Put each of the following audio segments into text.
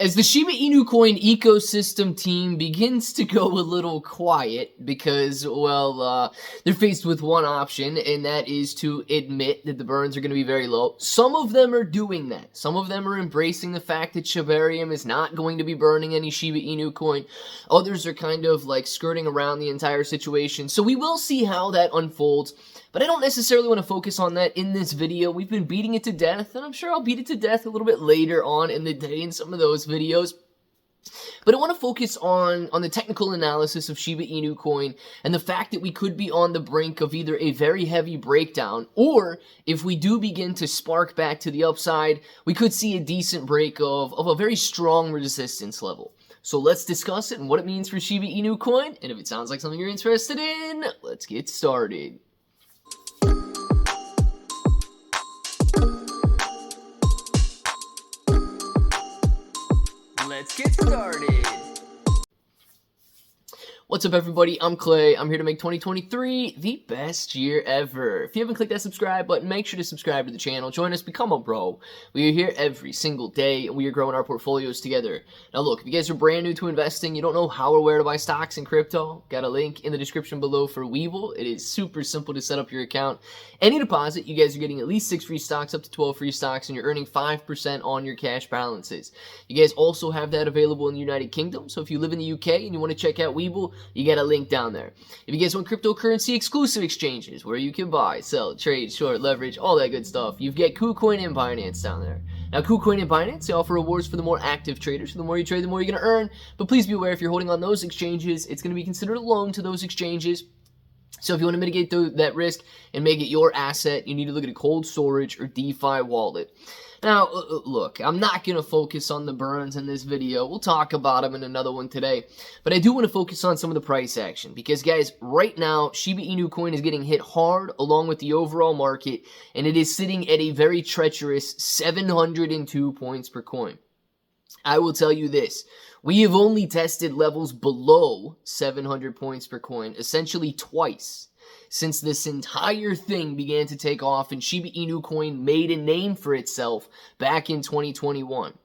As the Shiba Inu Coin ecosystem team begins to go a little quiet because, well, they're faced with one option, and that is to admit that the burns are going to be very low. Some of them are doing that. Some of them are embracing the fact that Shibarium is not going to be burning any Shiba Inu Coin. Others are kind of like skirting around the entire situation. So we will see how that unfolds. But I don't necessarily want to focus on that in this video. We've been beating it to death, and I'm sure I'll beat it to death a little bit later on in the day in some of those videos. But I want to focus on the technical analysis of Shiba Inu Coin and the fact that we could be on the brink of either a very heavy breakdown, or if we do begin to spark back to the upside, we could see a decent break of a very strong resistance level. So let's discuss it and what it means for Shiba Inu Coin, and if it sounds like something you're interested in, let's get started. Let's get started. What's up, everybody? I'm Clay. I'm here to make 2023 the best year ever. If you haven't clicked that subscribe button, make sure to subscribe to the channel. Join us, become a bro. We are here every single day, and we are growing our portfolios together. Now, look, if you guys are brand new to investing, you don't know how or where to buy stocks in crypto, got a link in the description below for Webull. It is super simple to set up your account. Any deposit, you guys are getting at least 6 free stocks, up to 12 free stocks, and you're earning 5% on your cash balances. You guys also have that available in the United Kingdom, so if you live in the UK and you want to check out Webull, you got a link down there. If you guys want cryptocurrency exclusive exchanges where you can buy, sell, trade, short, leverage, all that good stuff, you've got KuCoin and Binance down there. Now, KuCoin and Binance, they offer rewards for the more active traders. So the more you trade, the more you're going to earn. But please be aware, if you're holding on those exchanges, it's going to be considered a loan to those exchanges. So if you want to mitigate that risk and make it your asset, you need to look at a cold storage or DeFi wallet. Now, look, I'm not going to focus on the burns in this video. We'll talk about them in another one today. But I do want to focus on some of the price action. Because, guys, right now, Shiba Inu Coin is getting hit hard along with the overall market. And it is sitting at a very treacherous 702 points per coin. I will tell you this. We have only tested levels below 700 points per coin, essentially twice, since this entire thing began to take off and Shiba Inu Coin made a name for itself back in 2021.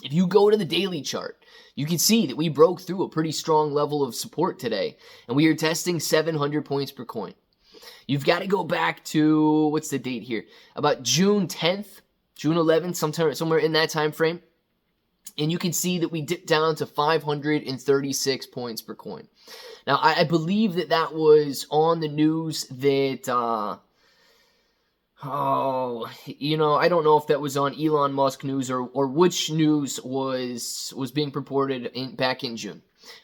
If you go to the daily chart, you can see that we broke through a pretty strong level of support today, and we are testing 700 points per coin. You've got to go back to, what's the date here? About June 10th, June 11th, somewhere in that time frame. And you can see that we dipped down to 536 points per coin. Now, I believe that was on the news that, I don't know if that was on Elon Musk news or which news was being purported back in June.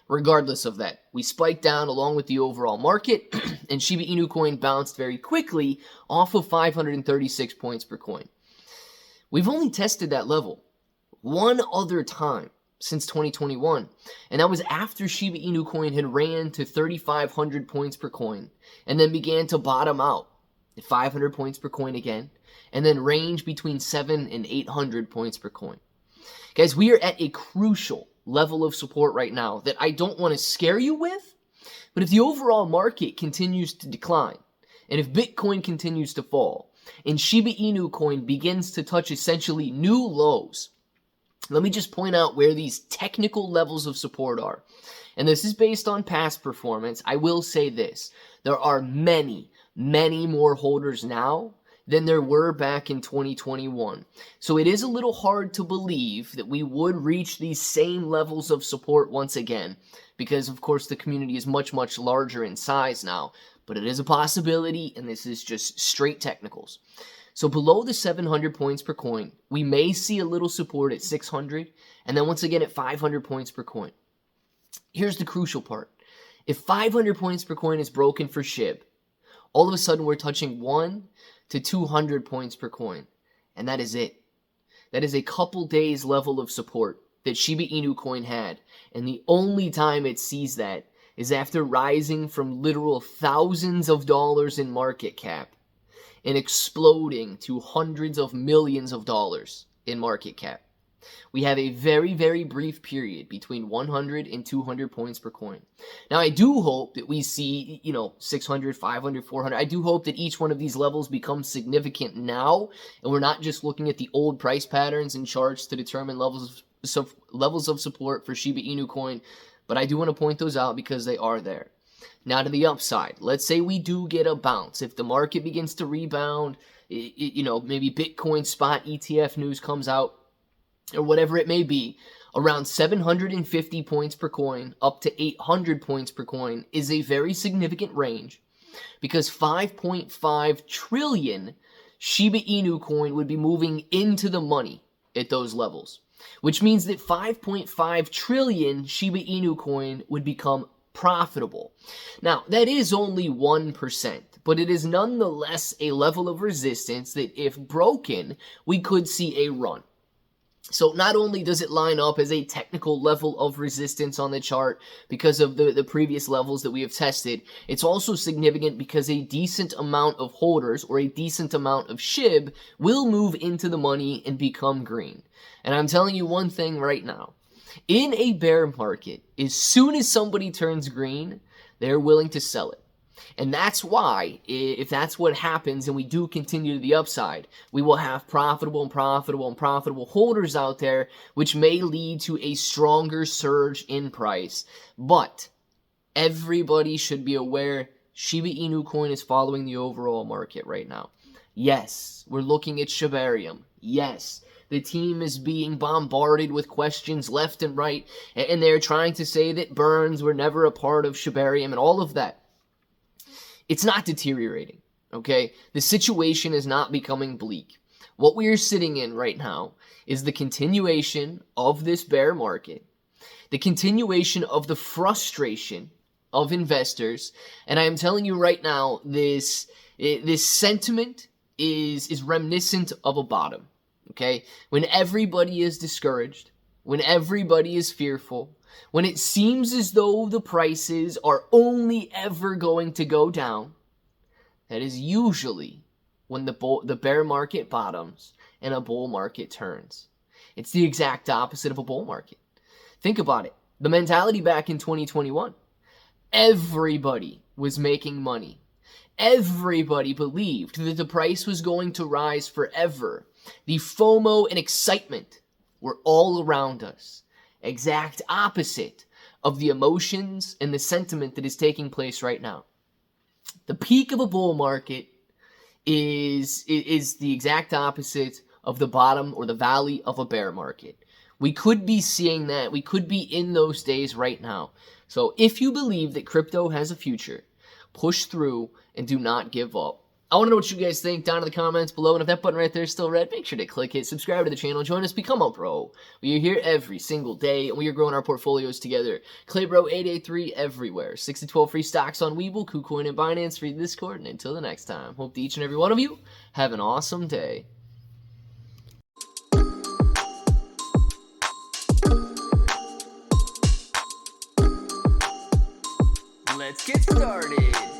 Regardless of that, we spiked down along with the overall market, and Shiba Inu Coin bounced very quickly off of 536 points per coin. We've only tested that level one other time since 2021, and that was after Shiba Inu Coin had ran to 3,500 points per coin, and then began to bottom out at 500 points per coin again, and then range between 700 and 800 points per coin. Guys, we are at a crucial level of support right now that I don't want to scare you with, but if the overall market continues to decline, and if Bitcoin continues to fall, and Shiba Inu Coin begins to touch essentially new lows, let me just point out where these technical levels of support are. And this is based on past performance. I will say this. There are many, many more holders now than there were back in 2021. So it is a little hard to believe that we would reach these same levels of support once again, because of course the community is much, much larger in size now. But it is a possibility, and this is just straight technicals. So below the 700 points per coin, we may see a little support at 600, and then once again at 500 points per coin. Here's the crucial part. If 500 points per coin is broken for SHIB, all of a sudden we're touching 1 to 200 points per coin, and that is it. That is a couple days level of support that Shiba Inu Coin had, and the only time it sees that is after rising from literal thousands of dollars in market cap and exploding to hundreds of millions of dollars in market cap. We have a very, very brief period between 100 and 200 points per coin. Now, I do hope that we see, 600, 500, 400. I do hope that each one of these levels becomes significant now, and we're not just looking at the old price patterns and charts to determine levels of support for Shiba Inu Coin, but I do want to point those out because they are there. Now to the upside, let's say we do get a bounce. If the market begins to rebound, maybe Bitcoin spot ETF news comes out, or whatever it may be, around 750 points per coin up to 800 points per coin is a very significant range, because 5.5 trillion Shiba Inu coin would be moving into the money at those levels, which means that 5.5 trillion Shiba Inu coin would become profitable. Now, that is only 1%, but it is nonetheless a level of resistance that, if broken, we could see a run. So not only does it line up as a technical level of resistance on the chart because of the previous levels that we have tested, it's also significant because a decent amount of holders or a decent amount of SHIB will move into the money and become green. And I'm telling you one thing right now. In a bear market, as soon as somebody turns green, they're willing to sell it. And that's why, if that's what happens and we do continue to the upside, we will have profitable holders out there, which may lead to a stronger surge in price. But everybody should be aware Shiba Inu Coin is following the overall market right now. Yes, we're looking at Shibarium. Yes, the team is being bombarded with questions left and right, and they're trying to say that burns were never a part of Shibarium and all of that. It's not deteriorating, okay? The situation is not becoming bleak. What we are sitting in right now is the continuation of this bear market, the continuation of the frustration of investors, and I am telling you right now, this sentiment is reminiscent of a bottom, okay? When everybody is discouraged, when everybody is fearful, when it seems as though the prices are only ever going to go down, that is usually when the bear market bottoms and a bull market turns. It's the exact opposite of a bull market. Think about it. The mentality back in 2021, everybody was making money. Everybody believed that the price was going to rise forever. The FOMO and excitement were all around us. Exact opposite of the emotions and the sentiment that is taking place right now. The peak of a bull market is the exact opposite of the bottom or the valley of a bear market. We could be seeing that. We could be in those days right now. So if you believe that crypto has a future, push through and do not give up. I want to know what you guys think down in the comments below, and if that button right there is still red, make sure to click it, subscribe to the channel, join us, become a bro. We are here every single day, and we are growing our portfolios together. Claybro883 everywhere. 6 to 12 free stocks on Webull, KuCoin, and Binance, free Discord, and until the next time, hope that each and every one of you have an awesome day. Let's get started.